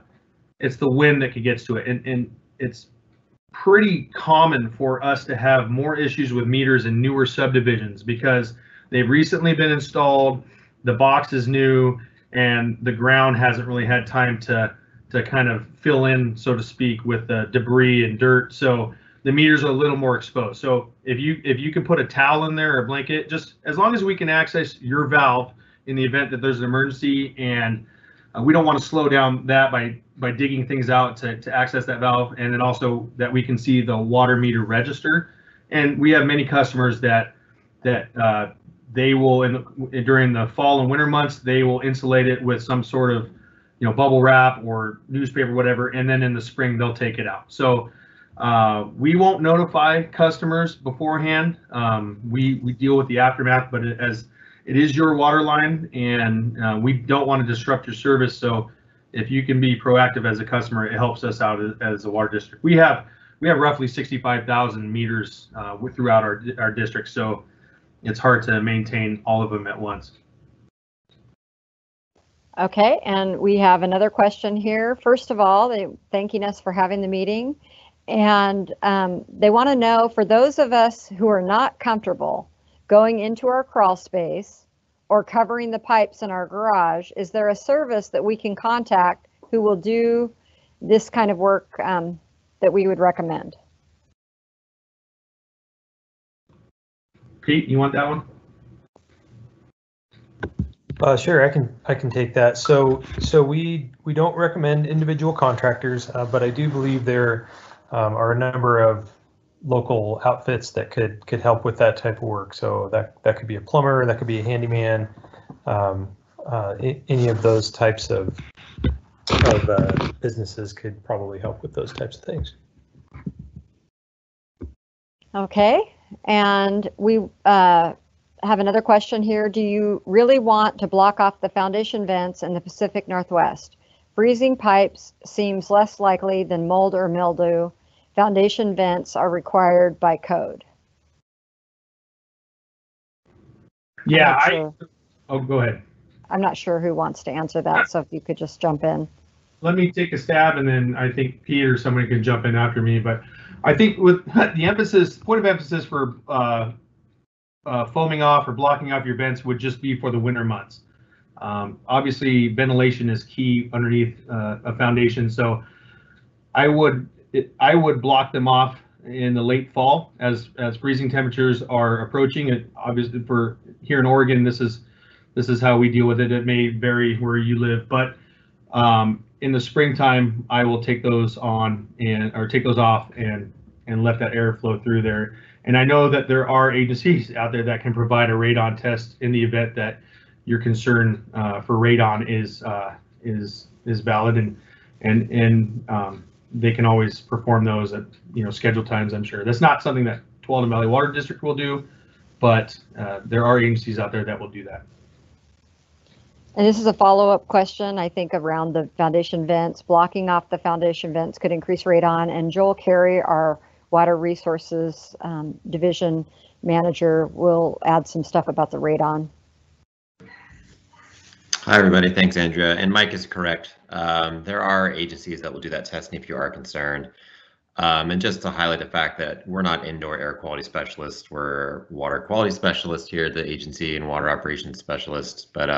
wind that gets to it, and it's pretty common for us to have more issues with meters in newer subdivisions because they've recently been installed, the box is new, and the ground hasn't really had time to kind of fill in, so to speak, with the debris and dirt. So the meters are a little more exposed. So if you can put a towel in there or a blanket, just as long as we can access your valve in the event that there's an emergency, and we don't want to slow down that by digging things out to access that valve, and then also that we can see the water meter register. And we have many customers that they will, during the fall and winter months, they will insulate it with some sort of bubble wrap or newspaper, whatever, and then in the spring they'll take it out. So we won't notify customers beforehand. We deal with the aftermath, but as it is your water line, and we don't want to disrupt your service. So if you can be proactive as a customer, it helps us out as a water district. We have roughly 65,000 meters throughout our district, so it's hard to maintain all of them at once. Okay, and we have another question here. First of all, they're thanking us for having the meeting, and they want to know, for those of us who are not comfortable going into our crawl space or covering the pipes in our garage, is there a service that we can contact who will do this kind of work that we would recommend? Pete, you want that one? Sure, I can take that. So we don't recommend individual contractors, but I do believe there are a number of local outfits that could help with that type of work. So that could be a plumber, that could be a handyman, any of those types of businesses could probably help with those types of things. Okay, and we have another question here. Do you really want to block off the foundation vents in the Pacific Northwest? Freezing pipes seems less likely than mold or mildew. Foundation vents are required by code. Yeah, oh, go ahead. I'm not sure who wants to answer that, so if you could just jump in. Let me take a stab, and then I think Pete or somebody can jump in after me. But I think with the point of emphasis for foaming off or blocking off your vents would just be for the winter months. Obviously, ventilation is key underneath a foundation, so I would block them off in the late fall as freezing temperatures are approaching. It obviously, for here in Oregon, this is how we deal with it. It may vary where you live, but in the springtime, I will take those on or take those off and let that air flow through there. And I know that there are agencies out there that can provide a radon test in the event that your concern for radon is valid, and they can always perform those at scheduled times. I'm sure that's not something that Tualatin Valley Water District will do, but there are agencies out there that will do that. And this is a follow-up question, I think, around the foundation vents. Blocking off the foundation vents could increase radon. And Joel Carey, our Water Resources Division Manager, will add some stuff about the radon. Hi, everybody. Thanks, Andrea. And Mike is correct. There are agencies that will do that testing if you are concerned. And just to highlight the fact that we're not indoor air quality specialists, we're water quality specialists here at the agency and water operations specialists. But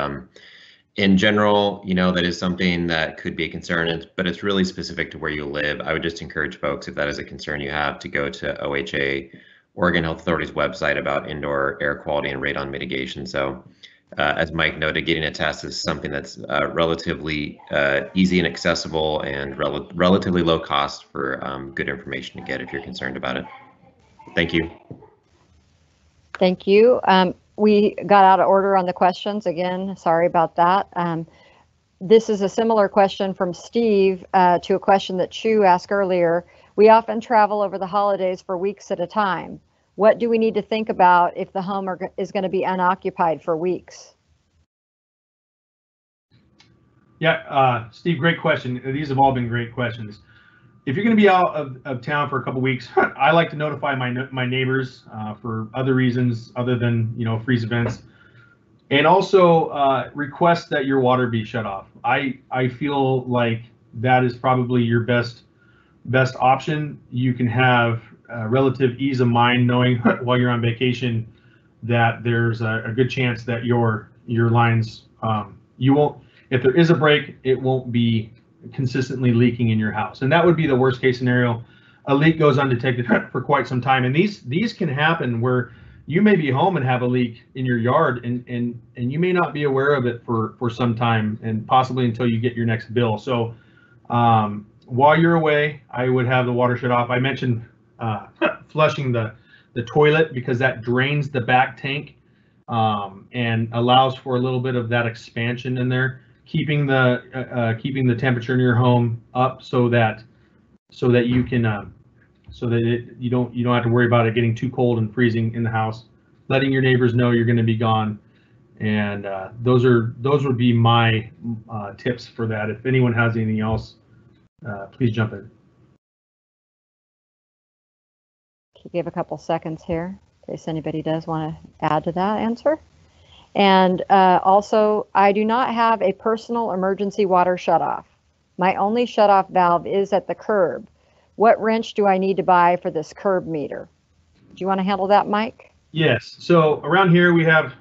in general, that is something that could be a concern, but it's really specific to where you live. I would just encourage folks, if that is a concern you have, to go to OHA, Oregon Health Authority's website about indoor air quality and radon mitigation. So as Mike noted, getting a test is something that's relatively easy and accessible and relatively low cost for good information to get if you're concerned about it. Thank you. Thank you. We got out of order on the questions again. Sorry about that. This is a similar question from Steve to a question that Chu asked earlier. We often travel over the holidays for weeks at a time. What do we need to think about if the home is going to be unoccupied for weeks? Yeah, Steve, great question. These have all been great questions. If you're going to be out of town for a couple weeks, I like to notify my neighbors for other reasons other than freeze events, and also request that your water be shut off. I feel like that is probably your best option. You can have relative ease of mind knowing while you're on vacation that there's a good chance that your lines you won't, if there is a break, it won't be consistently leaking in your house, and that would be the worst case scenario. A leak goes undetected for quite some time, and these can happen where you may be home and have a leak in your yard, and you may not be aware of it for some time, and possibly until you get your next bill. So while you're away, I would have the water shut off. I mentioned flushing the toilet because that drains the back tank and allows for a little bit of that expansion in there. keeping the temperature in your home up so that you can you don't have to worry about it getting too cold and freezing in the house. Letting your neighbors know you're going to be gone, and those would be my tips for that. If anyone has anything else, please jump in. Give a couple seconds here in case anybody does want to add to that answer. And also, I do not have a personal emergency water shutoff. My only shutoff valve is at the curb. What wrench do I need to buy for this curb meter? Do you want to handle that, Mike? Yes. So around here we have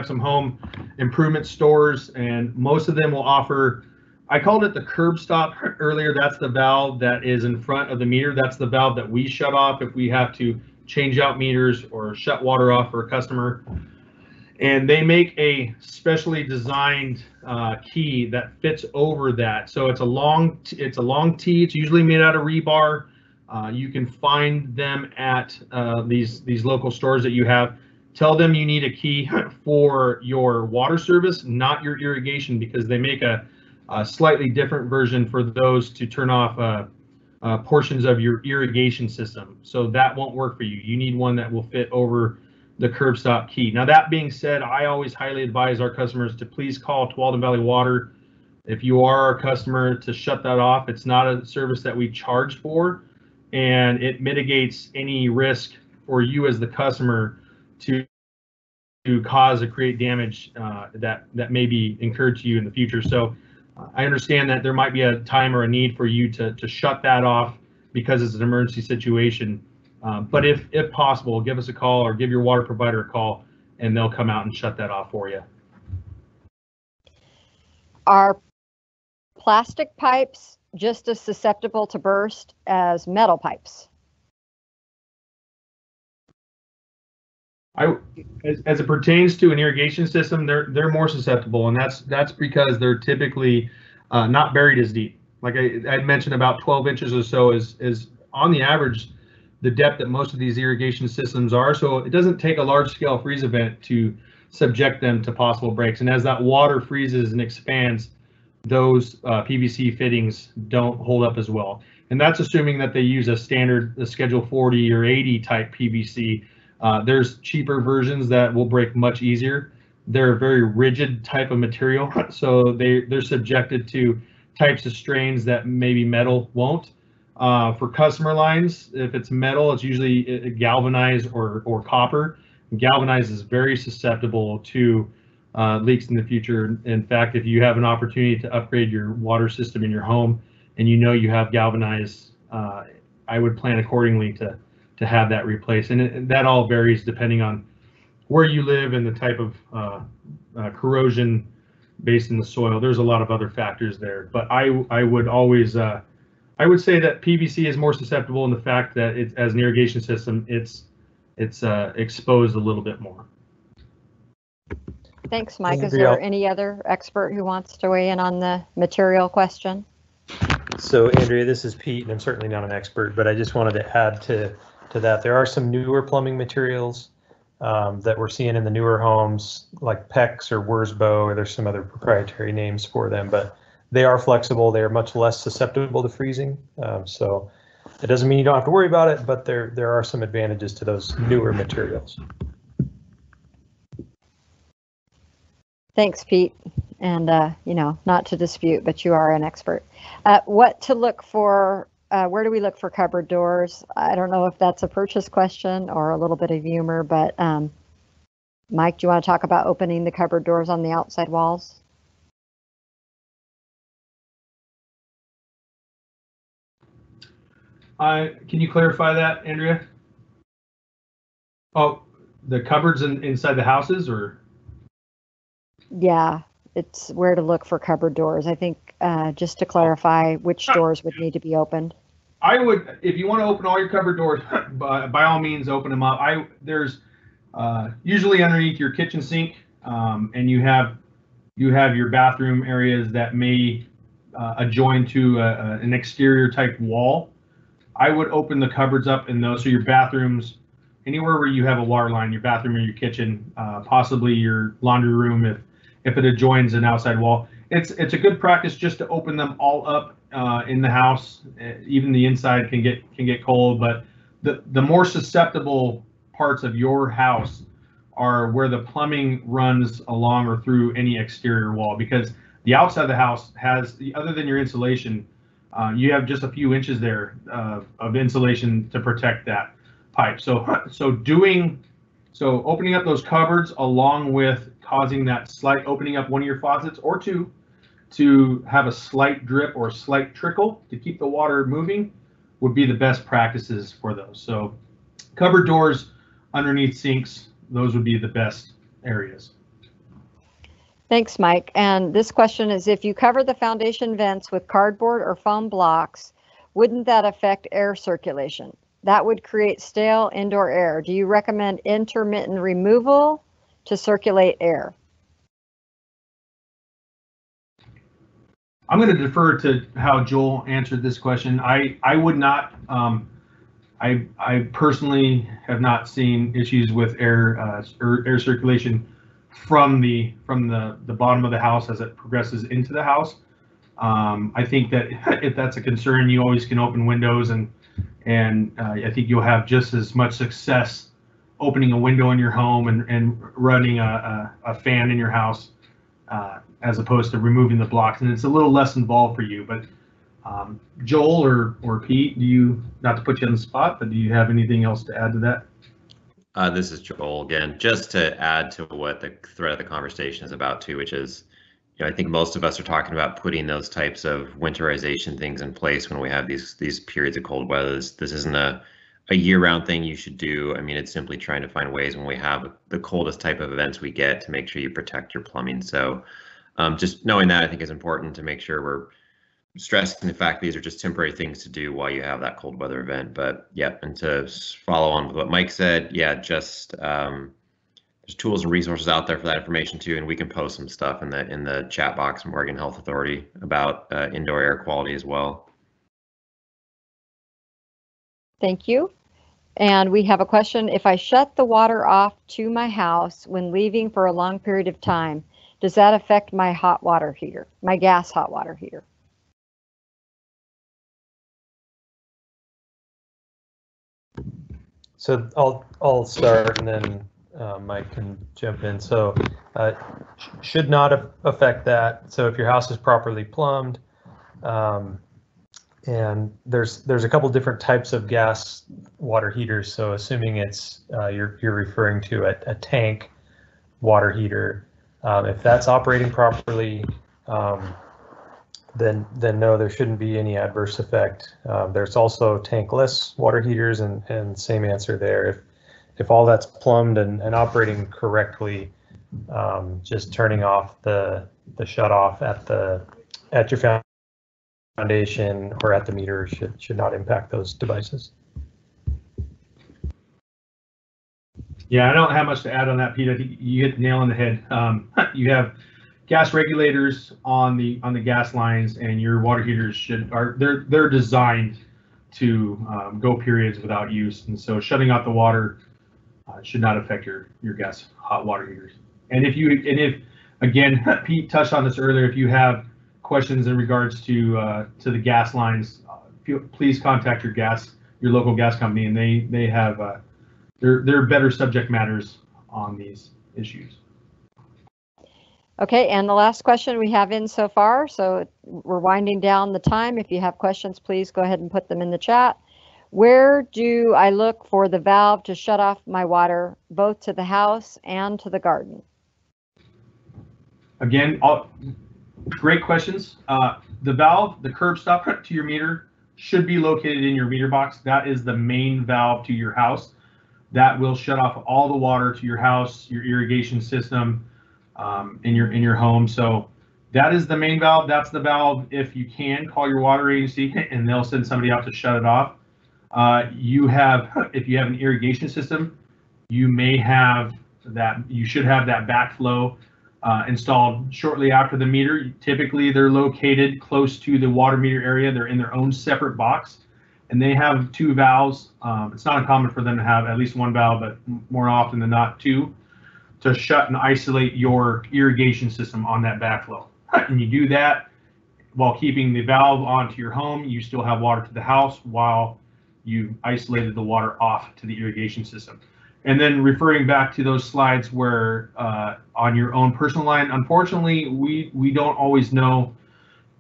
some home improvement stores, and most of them will offer. I called it the curb stop earlier. That's the valve that is in front of the meter. That's the valve that we shut off if we have to change out meters or shut water off for a customer. And they make a specially designed key that fits over that. So it's a long T. It's usually made out of rebar. You can find them at these local stores that you have. Tell them you need a key for your water service, not your irrigation, because they make a slightly different version for those to turn off portions of your irrigation system. So that won't work for you. You need one that will fit over the curb stop key. Now, that being said, I always highly advise our customers to please call Tualatin Valley Water if you are a customer to shut that off. It's not a service that we charge for, and it mitigates any risk for you as the customer to cause or create damage that may be incurred to you in the future. So I understand that there might be a time or a need for you to shut that off because it's an emergency situation. But if possible, give us a call or give your water provider a call, and they'll come out and shut that off for you. Are plastic pipes just as susceptible to burst as metal pipes? As it pertains to an irrigation system, they're more susceptible, and that's because they're typically not buried as deep. Like I mentioned, about 12 inches or so is on the average the depth that most of these irrigation systems are. So it doesn't take a large scale freeze event to subject them to possible breaks. And as that water freezes and expands, those PVC fittings don't hold up as well. And that's assuming that they use a Schedule 40 or 80 type PVC. There's cheaper versions that will break much easier. They're a very rigid type of material, so they're subjected to types of strains that maybe metal won't. For customer lines, if it's metal, it's usually galvanized or copper. Galvanized is very susceptible to leaks in the future. In fact, if you have an opportunity to upgrade your water system in your home and you know you have galvanized, I would plan accordingly to have that replaced. And that all varies depending on where you live and the type of corrosion based in the soil. There's a lot of other factors there, but I would always I would say that PVC is more susceptible in the fact that it's, as an irrigation system, it's exposed a little bit more. Thanks, Mike. Is there any other expert who wants to weigh in on the material question? So, Andrea, this is Pete, and I'm certainly not an expert, but I just wanted to add to that. There are some newer plumbing materials that we're seeing in the newer homes, like PEX or Wurzbo, or there's some other proprietary names for them, but they are flexible. They are much less susceptible to freezing. So it doesn't mean you don't have to worry about it, but there are some advantages to those newer materials. Thanks, Pete. And, you know, not to dispute, but you are an expert. What to look for, where do we look for cupboard doors? I don't know if that's a purchase question or a little bit of humor, but Mike, do you want to talk about opening the cupboard doors on the outside walls? Can you clarify that, Andrea? Oh, the cupboards inside the houses, or? Yeah, it's where to look for cupboard doors. I think just to clarify which doors would need to be opened. I would, if you want to open all your cupboard doors, by all means, open them up. There's usually underneath your kitchen sink, and you have your bathroom areas that may adjoin to an exterior type wall. I would open the cupboards up in those, so your bathrooms, anywhere where you have a water line, your bathroom or your kitchen, possibly your laundry room if it adjoins an outside wall. it's a good practice just to open them all up in the house. Even the inside can get cold, but the more susceptible parts of your house are where the plumbing runs along or through any exterior wall, because the outside of the house has, other than your insulation, you have just a few inches there of insulation to protect that pipe. So opening up those cupboards, along with causing that slight opening up one of your faucets or two to have a slight drip or slight trickle to keep the water moving, would be the best practices for those. So cupboard doors, underneath sinks, those would be the best areas. Thanks, Mike. And this question is, if you cover the foundation vents with cardboard or foam blocks, wouldn't that affect air circulation? That would create stale indoor air. Do you recommend intermittent removal to circulate air? I'm going to defer to how Joel answered this question. I would not. I personally have not seen issues with air circulation from the bottom of the house as it progresses into the house. I think that if that's a concern, you always can open windows, and I think you'll have just as much success opening a window in your home and running a fan in your house as opposed to removing the blocks. And it's a little less involved for you. But Joel or Pete, not to put you on the spot, but do you have anything else to add to that? This is Joel again, just to add to what the thread of the conversation is about too, which is, I think most of us are talking about putting those types of winterization things in place when we have these periods of cold weather. This isn't a year-round thing you should do. I mean, it's simply trying to find ways when we have the coldest type of events we get to make sure you protect your plumbing. So just knowing that, I think, is important to make sure we're stressing the fact these are just temporary things to do while you have that cold weather event. But yeah, and to follow on with what Mike said, yeah, just there's tools and resources out there for that information too, and we can post some stuff in the chat box from Oregon Health Authority about indoor air quality as well. Thank you. And we have a question. If I shut the water off to my house when leaving for a long period of time, does that affect my hot water heater, my gas hot water heater? So I'll start, and then Mike can jump in. So should not affect that. So if your house is properly plumbed, and there's a couple different types of gas water heaters. So assuming it's you're referring to a tank water heater, if that's operating properly, then no, there shouldn't be any adverse effect. There's also tankless water heaters, and same answer there. If all that's plumbed and operating correctly, just turning off the shutoff at your foundation or at the meter should not impact those devices. Yeah, I don't have much to add on that, Pete. I think you hit the nail on the head. You have gas regulators on the gas lines, and your water heaters they're designed to go periods without use, and so shutting off the water should not affect your gas hot water heaters. And if again, Pete touched on this earlier, if you have questions in regards to the gas lines, please contact your local gas company, and they have they're better subject matters on these issues. Okay, and the last question we have in so far, so we're winding down the time. If you have questions, please go ahead and put them in the chat. Where do I look for the valve to shut off my water, both to the house and to the garden? Again, great questions. The valve, the curb stop to your meter, should be located in your meter box. That is the main valve to your house. That will shut off all the water to your house, your irrigation system, in your home. So that is the main valve. That's the valve. If you can, call your water agency and they'll send somebody out to shut it off. If you have an irrigation system, you should have that backflow installed shortly after the meter. Typically, they're located close to the water meter area. They're in their own separate box, and they have two valves. It's not uncommon for them to have at least one valve, but more often than not two, to shut and isolate your irrigation system on that backflow. and you do that while keeping the valve onto your home, you still have water to the house while you isolated the water off to the irrigation system. And then referring back to those slides where on your own personal line, unfortunately, we don't always know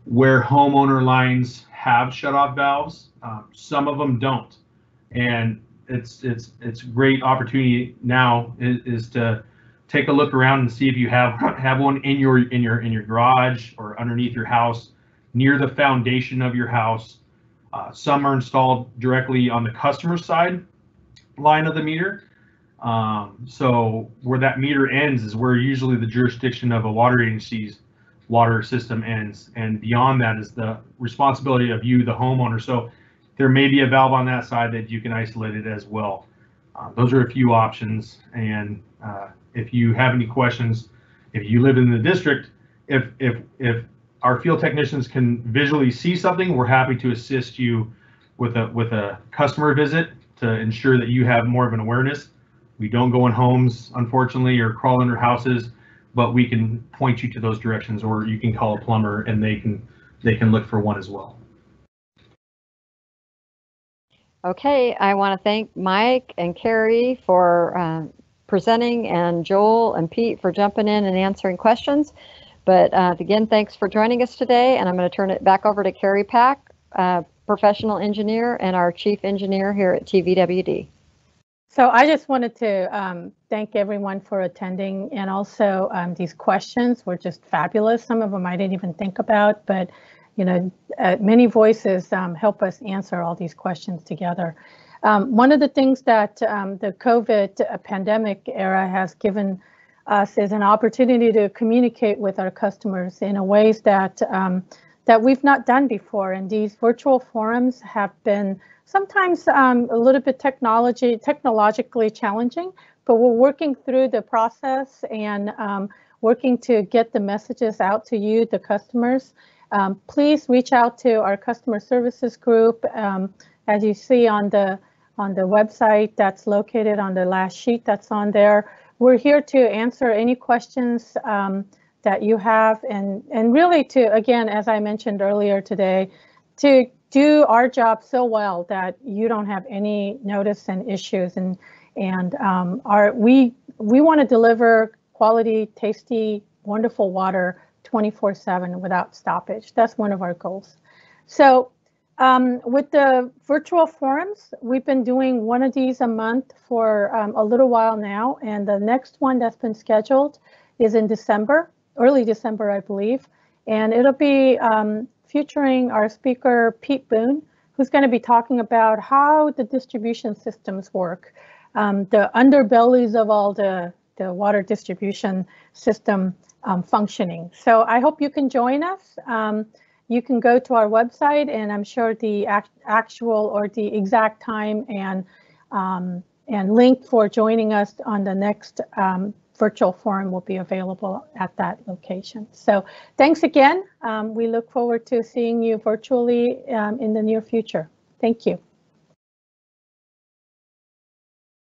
where homeowner lines have shutoff valves. Some of them don't, and it's a great opportunity now is to take a look around and see if you have one in your garage or underneath your house, near the foundation of your house. Some are installed directly on the customer side line of the meter. So where that meter ends is where usually the jurisdiction of a water agency's water system ends, and beyond that is the responsibility of you, the homeowner. So there may be a valve on that side that you can isolate it as well. Those are a few options, and if you have any questions, if you live in the district, if our field technicians can visually see something, we're happy to assist you with a customer visit to ensure that you have more of an awareness. We don't go in homes, unfortunately, or crawl under houses, but we can point you to those directions, or you can call a plumber and they can look for one as well. Okay, I want to thank Mike and Carrie for presenting, and Joel and Pete for jumping in and answering questions. But again, thanks for joining us today, and I'm going to turn it back over to Carrie Pack, professional engineer and our chief engineer here at TVWD. So I just wanted to thank everyone for attending, and also these questions were just fabulous. Some of them I didn't even think about, but you know, many voices help us answer all these questions together. One of the things that the COVID pandemic era has given us is an opportunity to communicate with our customers in a ways that that we've not done before. And these virtual forums have been sometimes a little bit technologically challenging, but we're working through the process and working to get the messages out to you, the customers. Please reach out to our customer services group. As you see on the website that's located on the last sheet that's on there. We're here to answer any questions that you have, and really to, again, as I mentioned earlier today, to do our job so well that you don't have any notice and issues, and we want to deliver quality, tasty, wonderful water 24/7 without stoppage. That's one of our goals. So with the virtual forums, we've been doing one of these a month for a little while now, and the next one that's been scheduled is in December, early December, I believe, and it'll be featuring our speaker, Pete Boone, who's going to be talking about how the distribution systems work, the underbellies of all the water distribution system functioning. So I hope you can join us. You can go to our website, and I'm sure the actual or the exact time and link for joining us on the next virtual forum will be available at that location. So thanks again. We look forward to seeing you virtually in the near future. Thank you.